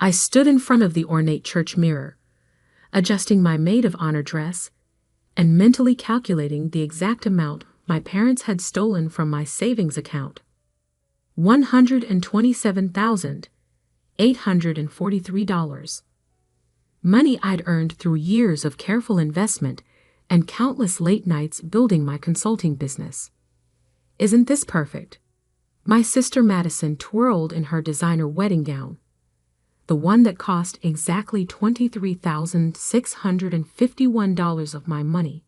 I stood in front of the ornate church mirror, adjusting my maid of honor dress and mentally calculating the exact amount my parents had stolen from my savings account. $127,843. Money I'd earned through years of careful investment and countless late nights building my consulting business. Isn't this perfect? My sister Madison twirled in her designer wedding gown, the one that cost exactly $23,651 of my money.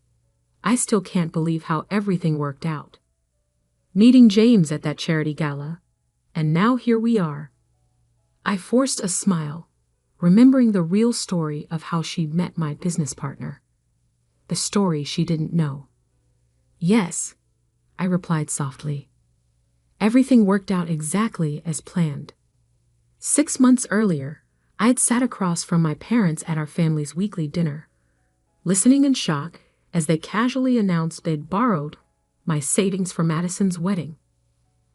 I still can't believe how everything worked out. Meeting James at that charity gala, and now here we are. I forced a smile, remembering the real story of how she met my business partner. The story she didn't know. Yes, I replied softly. Everything worked out exactly as planned. 6 months earlier, I had sat across from my parents at our family's weekly dinner, listening in shock as they casually announced they'd borrowed my savings for Madison's wedding.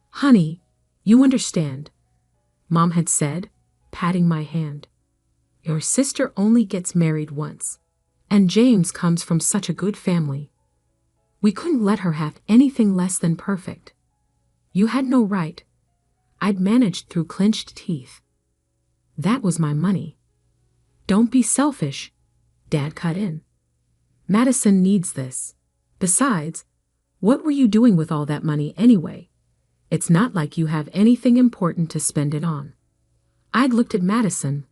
"Honey, you understand," Mom had said, patting my hand. "Your sister only gets married once, and James comes from such a good family. We couldn't let her have anything less than perfect. You had no right." I'd managed through clenched teeth. "That was my money." "Don't be selfish," Dad cut in. "Madison needs this. Besides, what were you doing with all that money anyway? It's not like you have anything important to spend it on." I'd looked at Madison,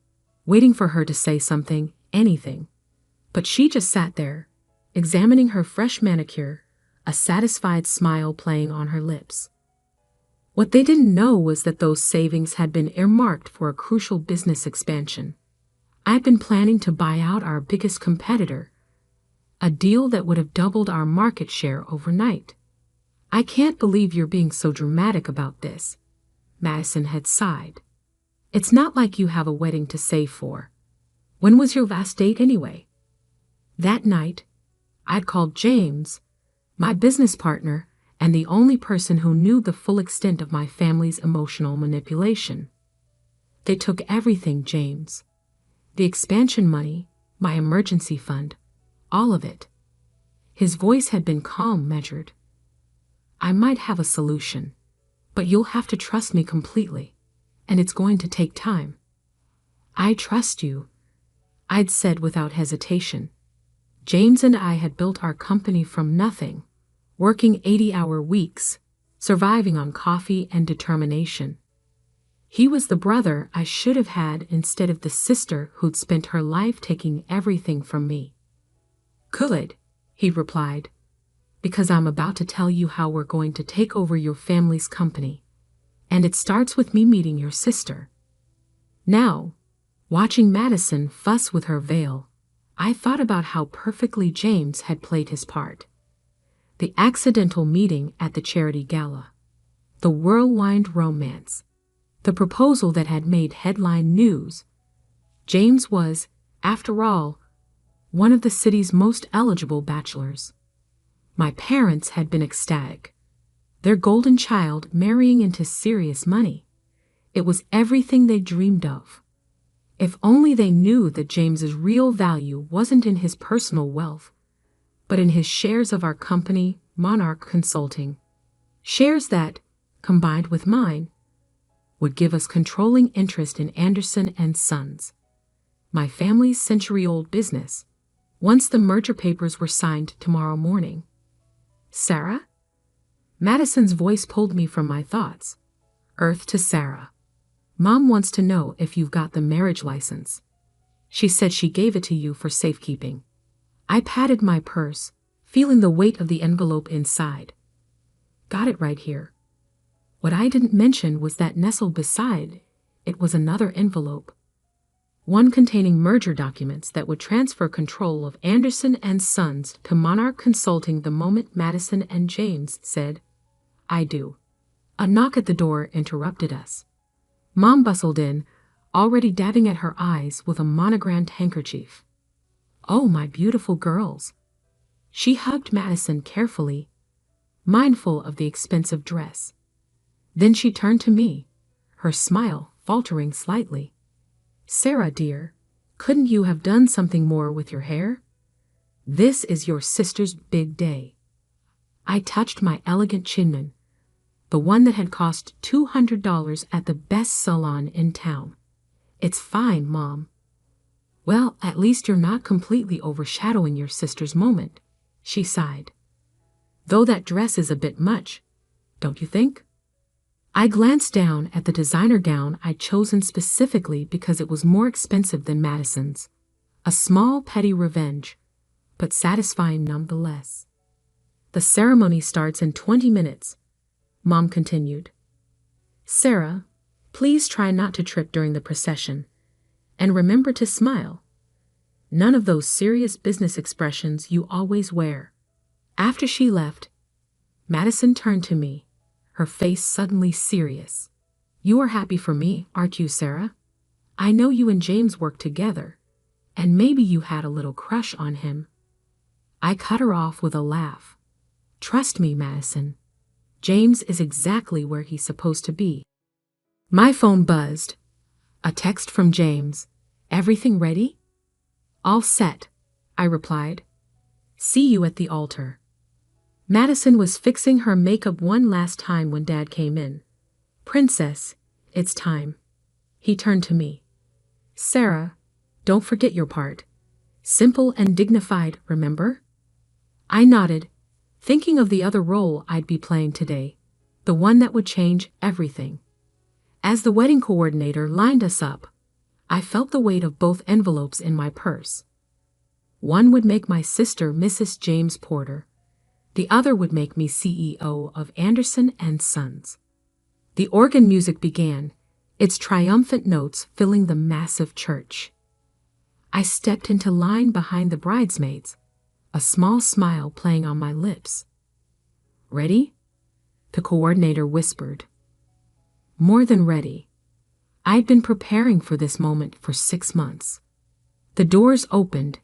waiting for her to say something, anything. But she just sat there, examining her fresh manicure, a satisfied smile playing on her lips. What they didn't know was that those savings had been earmarked for a crucial business expansion. I'd been planning to buy out our biggest competitor, a deal that would have doubled our market share overnight. "I can't believe you're being so dramatic about this," Madison had sighed. "It's not like you have a wedding to save for. When was your last date anyway?" That night, I'd called James, my business partner, and the only person who knew the full extent of my family's emotional manipulation. "They took everything, James. The expansion money, my emergency fund, all of it." His voice had been calm, measured. "I might have a solution, but you'll have to trust me completely, and it's going to take time." "I trust you," I'd said without hesitation. James and I had built our company from nothing, working 80-hour weeks, surviving on coffee and determination. He was the brother I should have had instead of the sister who'd spent her life taking everything from me. "Good," he replied, "because I'm about to tell you how we're going to take over your family's company. And it starts with me meeting your sister." Now, watching Madison fuss with her veil, I thought about how perfectly James had played his part. The accidental meeting at the charity gala, the whirlwind romance, the proposal that had made headline news. James was, after all, one of the city's most eligible bachelors. My parents had been ecstatic. Their golden child marrying into serious money. It was everything they dreamed of. If only they knew that James's real value wasn't in his personal wealth, but in his shares of our company, Monarch Consulting. Shares that, combined with mine, would give us controlling interest in Anderson and Sons, my family's century-old business, once the merger papers were signed tomorrow morning. "Sarah?" Madison's voice pulled me from my thoughts. Earth to Sarah. "Mom wants to know if you've got the marriage license. She said she gave it to you for safekeeping." I patted my purse, feeling the weight of the envelope inside. "Got it right here." What I didn't mention was that nestled beside it was another envelope, one containing merger documents that would transfer control of Anderson and Sons to Monarch Consulting the moment Madison and James said, "I do." A knock at the door interrupted us. Mom bustled in, already dabbing at her eyes with a monogrammed handkerchief. "Oh, my beautiful girls." She hugged Madison carefully, mindful of the expensive dress. Then she turned to me, her smile faltering slightly. Sarah, dear, couldn't you have done something more with your hair? This is your sister's big day. I touched my elegant chinman, the one that had cost $200 at the best salon in town. It's fine, Mom. Well, at least you're not completely overshadowing your sister's moment, she sighed. Though that dress is a bit much, don't you think? I glanced down at the designer gown I'd chosen specifically because it was more expensive than Madison's. A small petty revenge, but satisfying nonetheless. The ceremony starts in 20 minutes, Mom continued. Sarah, please try not to trip during the procession, and remember to smile. None of those serious business expressions you always wear. After she left, Madison turned to me, her face suddenly serious. You are happy for me, aren't you, Sarah? I know you and James worked together, and maybe you had a little crush on him. I cut her off with a laugh. Trust me, Madison. James is exactly where he's supposed to be. My phone buzzed. A text from James. Everything ready? All set, I replied. See you at the altar. Madison was fixing her makeup one last time when Dad came in. Princess, it's time. He turned to me. Sarah, don't forget your part. Simple and dignified, remember? I nodded, thinking of the other role I'd be playing today, the one that would change everything. As the wedding coordinator lined us up, I felt the weight of both envelopes in my purse. One would make my sister Mrs. James Porter. The other would make me CEO of Anderson and Sons. The organ music began, its triumphant notes filling the massive church. I stepped into line behind the bridesmaids, a small smile playing on my lips. Ready? The coordinator whispered. More than ready. I'd been preparing for this moment for 6 months. The doors opened,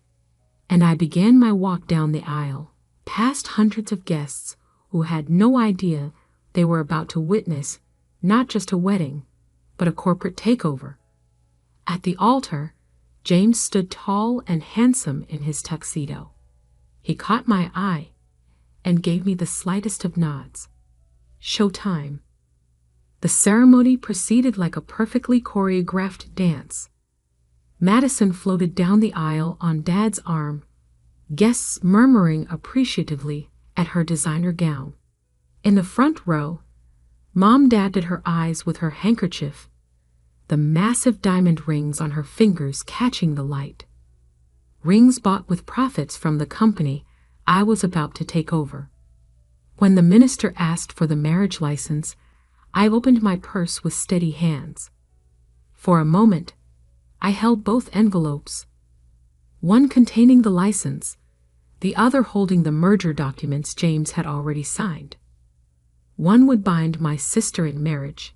and I began my walk down the aisle, past hundreds of guests who had no idea they were about to witness not just a wedding, but a corporate takeover. At the altar, James stood tall and handsome in his tuxedo. He caught my eye and gave me the slightest of nods. Showtime. The ceremony proceeded like a perfectly choreographed dance. Madison floated down the aisle on Dad's arm, guests murmuring appreciatively at her designer gown. In the front row, Mom dabbed her eyes with her handkerchief, the massive diamond rings on her fingers catching the light. Rings bought with profits from the company I was about to take over. When the minister asked for the marriage license, I opened my purse with steady hands. For a moment, I held both envelopes, one containing the license, the other holding the merger documents James had already signed. One would bind my sister in marriage,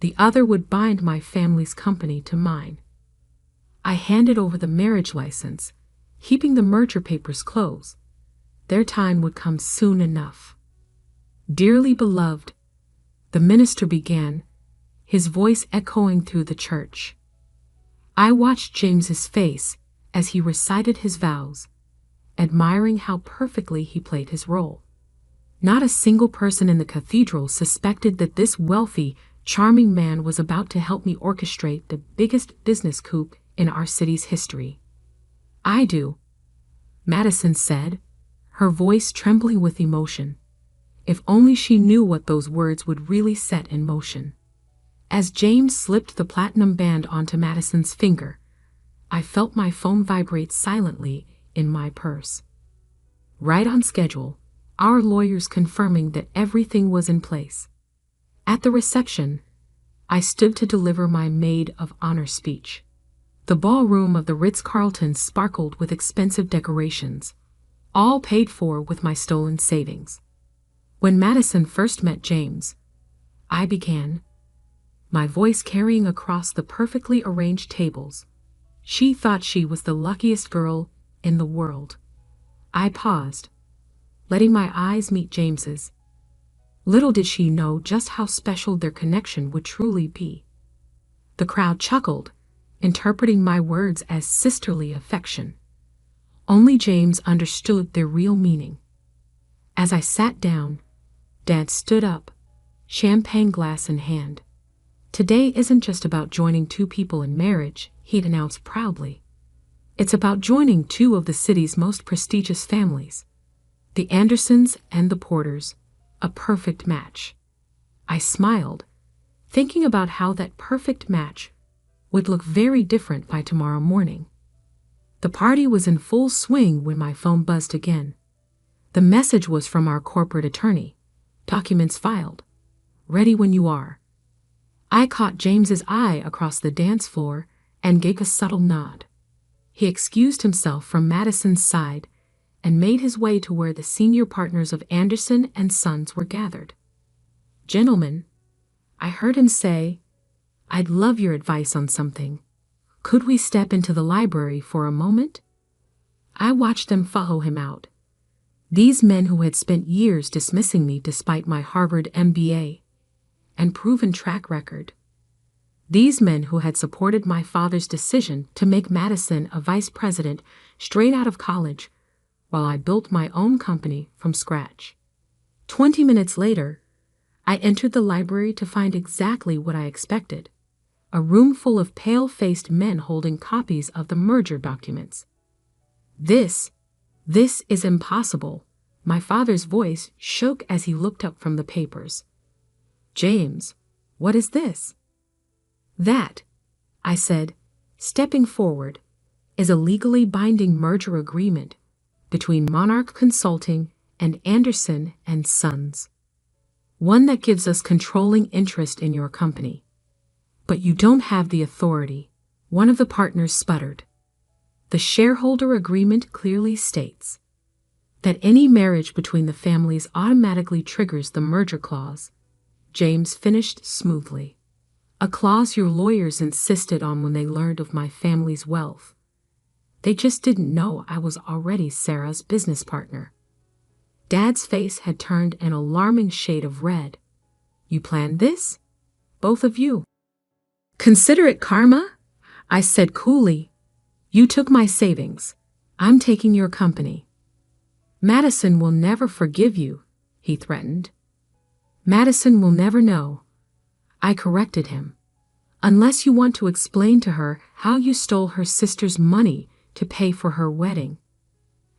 the other would bind my family's company to mine. I handed over the marriage license, heaping the merger papers close. Their time would come soon enough. Dearly beloved, the minister began, his voice echoing through the church. I watched James's face as he recited his vows, admiring how perfectly he played his role. Not a single person in the cathedral suspected that this wealthy, charming man was about to help me orchestrate the biggest business coup in our city's history. I do, Madison said, her voice trembling with emotion. If only she knew what those words would really set in motion. As James slipped the platinum band onto Madison's finger, I felt my phone vibrate silently in my purse. Right on schedule, our lawyers confirming that everything was in place. At the reception, I stood to deliver my maid of honor speech. The ballroom of the Ritz-Carlton sparkled with expensive decorations, all paid for with my stolen savings. When Madison first met James, I began, my voice carrying across the perfectly arranged tables. She thought she was the luckiest girl in the world. I paused, letting my eyes meet James's. Little did she know just how special their connection would truly be. The crowd chuckled, interpreting my words as sisterly affection. Only James understood their real meaning. As I sat down, Dad stood up, champagne glass in hand. Today isn't just about joining two people in marriage, he'd announced proudly. It's about joining two of the city's most prestigious families, the Andersons and the Porters, a perfect match. I smiled, thinking about how that perfect match would look very different by tomorrow morning. The party was in full swing when my phone buzzed again. The message was from our corporate attorney. Documents filed. Ready when you are. I caught James's eye across the dance floor and gave a subtle nod. He excused himself from Madison's side and made his way to where the senior partners of Anderson and Sons were gathered. "Gentlemen," I heard him say, "I'd love your advice on something. Could we step into the library for a moment?" I watched them follow him out. These men who had spent years dismissing me despite my Harvard MBA and proven track record. These men who had supported my father's decision to make Madison a vice president straight out of college while I built my own company from scratch. 20 minutes later, I entered the library to find exactly what I expected, a room full of pale-faced men holding copies of the merger documents. This is impossible," my father's voice shook as he looked up from the papers. "James, what is this?" "That," I said, stepping forward, "is a legally binding merger agreement between Monarch Consulting and Anderson and Sons. One that gives us controlling interest in your company. But you don't have the authority," one of the partners sputtered. "The shareholder agreement clearly states that any marriage between the families automatically triggers the merger clause," James finished smoothly. "A clause your lawyers insisted on when they learned of my family's wealth. They just didn't know I was already Sarah's business partner." Dad's face had turned an alarming shade of red. "You planned this? Both of you?" "Consider it karma," I said coolly. "You took my savings. I'm taking your company." "Madison will never forgive you," he threatened. "Madison will never know," I corrected him, "unless you want to explain to her how you stole her sister's money to pay for her wedding.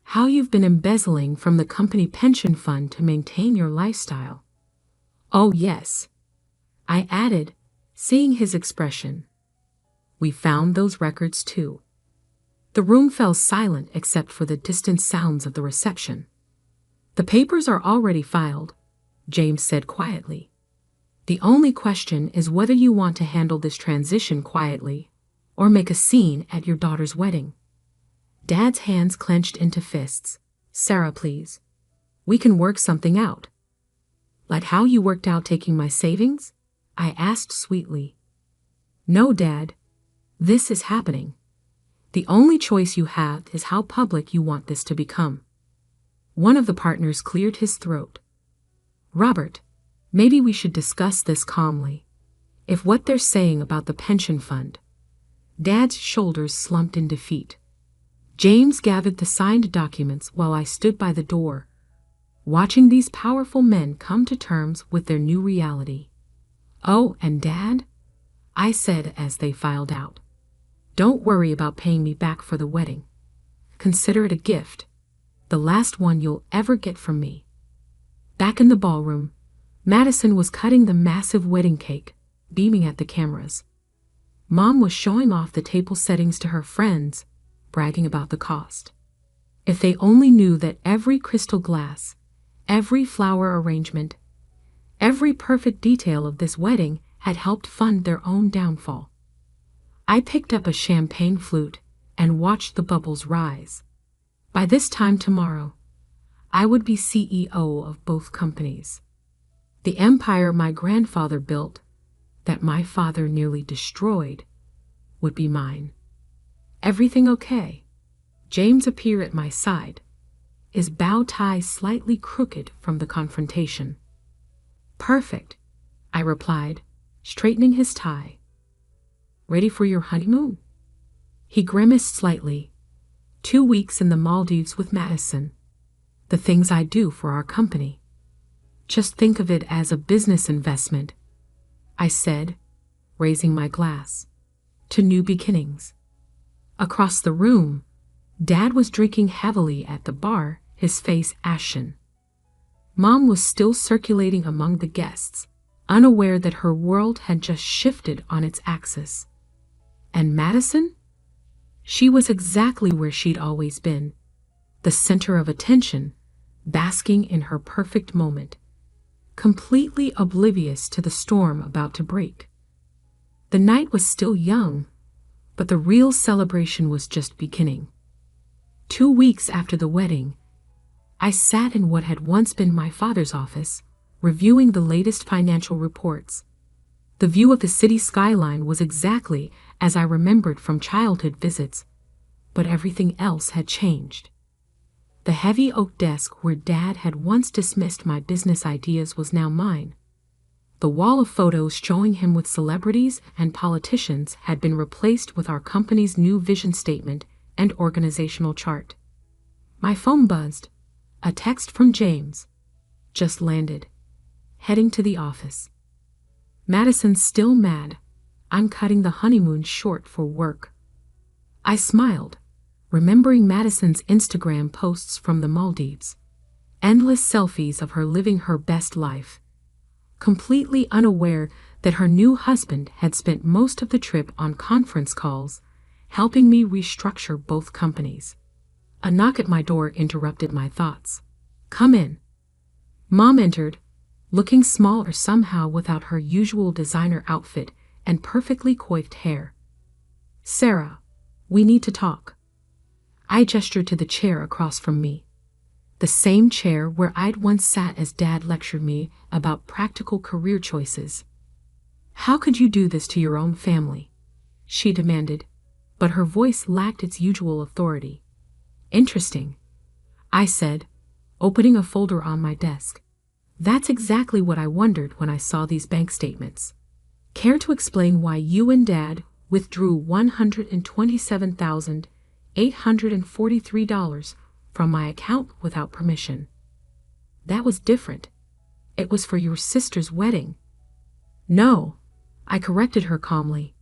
How you've been embezzling from the company pension fund to maintain your lifestyle." "Oh yes," I added, seeing his expression. "We found those records too." The room fell silent except for the distant sounds of the reception. "The papers are already filed," James said quietly. "The only question is whether you want to handle this transition quietly or make a scene at your daughter's wedding." Dad's hands clenched into fists. "Sarah, please. We can work something out." "Like how you worked out taking my savings?" I asked sweetly. "No, Dad. This is happening. The only choice you have is how public you want this to become." One of the partners cleared his throat. "Robert, maybe we should discuss this calmly. If what they're saying about the pension fund..." Dad's shoulders slumped in defeat. James gathered the signed documents while I stood by the door, watching these powerful men come to terms with their new reality. "Oh, and Dad," I said as they filed out, "don't worry about paying me back for the wedding. Consider it a gift, the last one you'll ever get from me." Back in the ballroom, Madison was cutting the massive wedding cake, beaming at the cameras. Mom was showing off the table settings to her friends, bragging about the cost. If they only knew that every crystal glass, every flower arrangement, every perfect detail of this wedding had helped fund their own downfall. I picked up a champagne flute and watched the bubbles rise. By this time tomorrow, I would be CEO of both companies. The empire my grandfather built, that my father nearly destroyed, would be mine. "Everything okay?" James appeared at my side, his bow tie slightly crooked from the confrontation. "Perfect," I replied, straightening his tie. "Ready for your honeymoon?" He grimaced slightly. 2 weeks in the Maldives with Madison. The things I do for our company. Just think of it as a business investment, I said, raising my glass. To new beginnings. Across the room, Dad was drinking heavily at the bar, his face ashen. Mom was still circulating among the guests, unaware that her world had just shifted on its axis. And Madison? She was exactly where she'd always been, the center of attention, basking in her perfect moment, completely oblivious to the storm about to break. The night was still young, but the real celebration was just beginning. 2 weeks after the wedding, I sat in what had once been my father's office, reviewing the latest financial reports. The view of the city skyline was exactly as I remembered from childhood visits, but everything else had changed. The heavy oak desk where Dad had once dismissed my business ideas was now mine. The wall of photos showing him with celebrities and politicians had been replaced with our company's new vision statement and organizational chart. My phone buzzed. A text from James. Just landed. Heading to the office. Madison's still mad. I'm cutting the honeymoon short for work. I smiled, remembering Madison's Instagram posts from the Maldives. Endless selfies of her living her best life. Completely unaware that her new husband had spent most of the trip on conference calls, helping me restructure both companies. A knock at my door interrupted my thoughts. Come in. Mom entered, looking smaller somehow without her usual designer outfit and perfectly coiffed hair. Sarah, we need to talk. I gestured to the chair across from me. The same chair where I'd once sat as Dad lectured me about practical career choices. How could you do this to your own family? She demanded, but her voice lacked its usual authority. Interesting, I said, opening a folder on my desk. That's exactly what I wondered when I saw these bank statements. Care to explain why you and Dad withdrew $127,843 from my account without permission? That was different. It was for your sister's wedding. No, I corrected her calmly.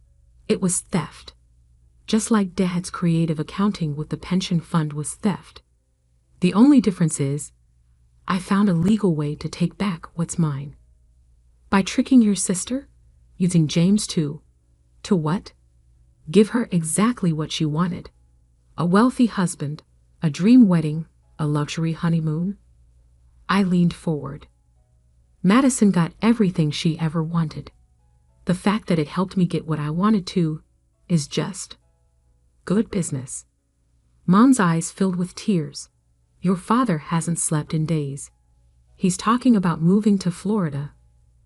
It was theft. Just like Dad's creative accounting with the pension fund was theft. The only difference is, I found a legal way to take back what's mine. By tricking your sister, using James to what? Give her exactly what she wanted. A wealthy husband, a dream wedding, a luxury honeymoon. I leaned forward. Madison got everything she ever wanted. The fact that it helped me get what I wanted to is just good business. Mom's eyes filled with tears. Your father hasn't slept in days. He's talking about moving to Florida,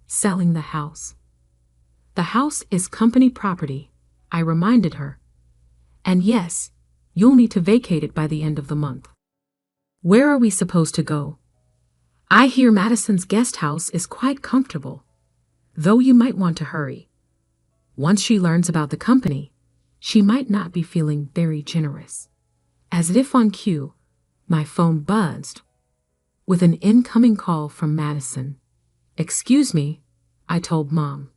selling the house. The house is company property, I reminded her. And yes, you'll need to vacate it by the end of the month. Where are we supposed to go? I hear Madison's guest house is quite comfortable, though you might want to hurry. Once she learns about the company, she might not be feeling very generous. As if on cue, my phone buzzed with an incoming call from Madison. Excuse me, I told Mom.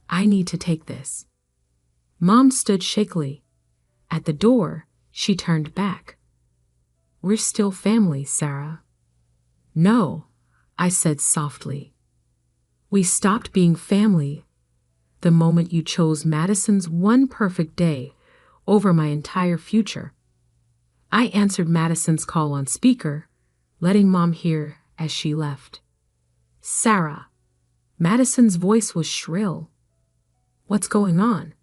I need to take this. Mom stood shakily. At the door, she turned back. We're still family, Sarah. No, I said softly. We stopped being family the moment you chose Madison's one perfect day over my entire future. I answered Madison's call on speaker, letting Mom hear as she left. Sarah. Madison's voice was shrill. What's going on?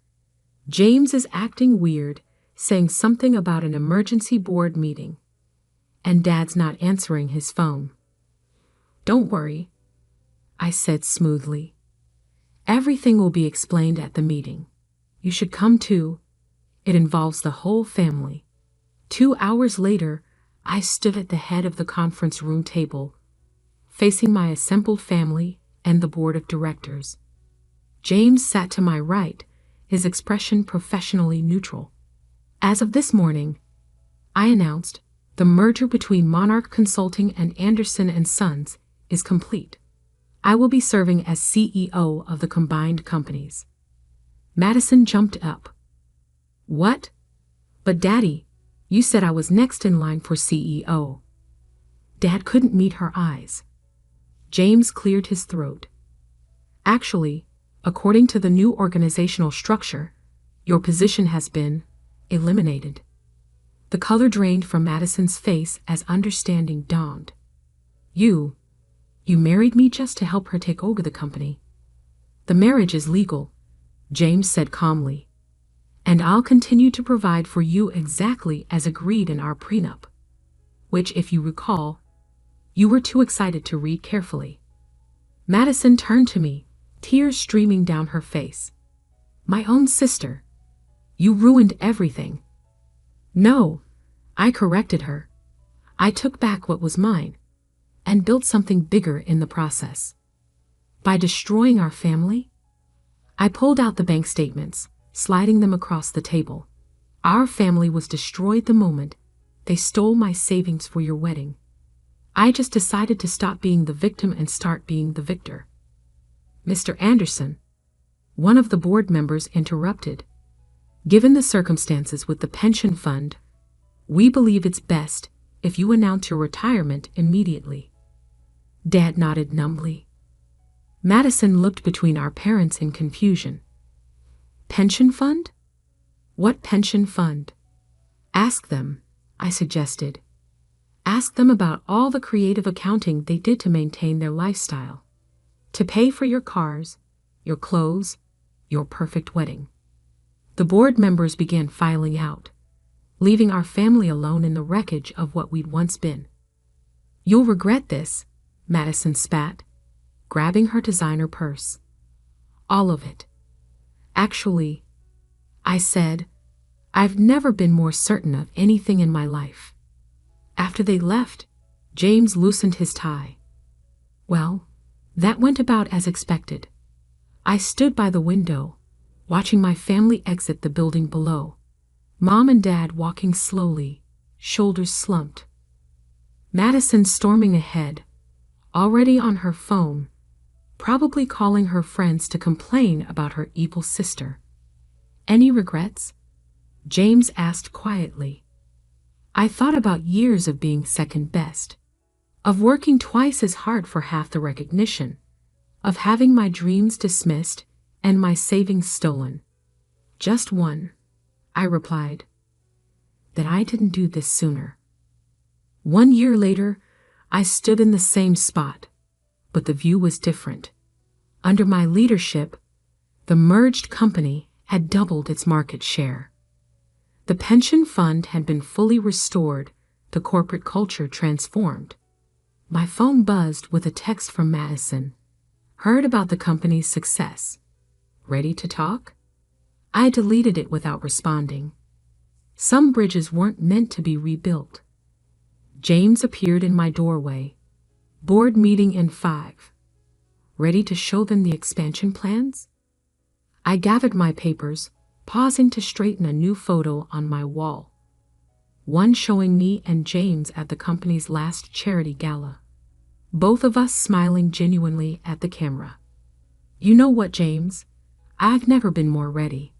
James is acting weird, saying something about an emergency board meeting. And Dad's not answering his phone. Don't worry, I said smoothly. Everything will be explained at the meeting. You should come too. It involves the whole family. 2 hours later, I stood at the head of the conference room table, facing my assembled family and the board of directors. James sat to my right, his expression professionally neutral. As of this morning, I announced, the merger between Monarch Consulting and Anderson & Sons is complete. I will be serving as CEO of the combined companies. Madison jumped up. What? But Daddy, you said I was next in line for CEO. Dad couldn't meet her eyes. James cleared his throat. Actually, according to the new organizational structure, your position has been eliminated. The color drained from Madison's face as understanding dawned. You married me just to help her take over the company. The marriage is legal, James said calmly. And I'll continue to provide for you exactly as agreed in our prenup, which, if you recall, you were too excited to read carefully. Madison turned to me, tears streaming down her face. My own sister. You ruined everything. No, I corrected her. I took back what was mine and built something bigger in the process. By destroying our family, I pulled out the bank statements, sliding them across the table. Our family was destroyed the moment they stole my savings for your wedding. I just decided to stop being the victim and start being the victor. Mr. Anderson, one of the board members interrupted. Given the circumstances with the pension fund, we believe it's best if you announce your retirement immediately. Dad nodded numbly. Madison looked between our parents in confusion. Pension fund? What pension fund? Ask them, I suggested. Ask them about all the creative accounting they did to maintain their lifestyle, to pay for your cars, your clothes, your perfect wedding. The board members began filing out, leaving our family alone in the wreckage of what we'd once been. You'll regret this, Madison spat, grabbing her designer purse. All of it. Actually, I said, I've never been more certain of anything in my life. After they left, James loosened his tie. Well, that went about as expected. I stood by the window, watching my family exit the building below. Mom and Dad walking slowly, shoulders slumped. Madison storming ahead, already on her phone, probably calling her friends to complain about her evil sister. Any regrets? James asked quietly. I thought about years of being second best, of working twice as hard for half the recognition, of having my dreams dismissed and my savings stolen. Just one, I replied. That I didn't do this sooner. 1 year later, I stood in the same spot, but the view was different. Under my leadership, the merged company had doubled its market share. The pension fund had been fully restored, the corporate culture transformed. My phone buzzed with a text from Madison. Heard about the company's success. Ready to talk? I deleted it without responding. Some bridges weren't meant to be rebuilt. James appeared in my doorway. Board meeting in 5. Ready to show them the expansion plans? I gathered my papers, pausing to straighten a new photo on my wall. One showing me and James at the company's last charity gala. Both of us smiling genuinely at the camera. You know what, James? I've never been more ready.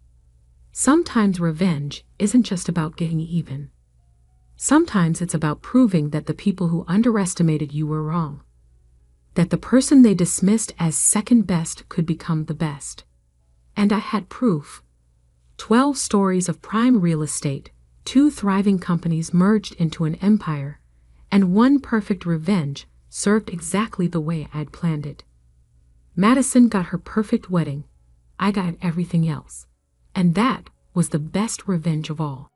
Sometimes revenge isn't just about getting even. Sometimes it's about proving that the people who underestimated you were wrong. That the person they dismissed as second best could become the best. And I had proof. 12 stories of prime real estate, 2 thriving companies merged into an empire, and 1 perfect revenge served exactly the way I'd planned it. Madison got her perfect wedding. I got everything else. And that was the best revenge of all.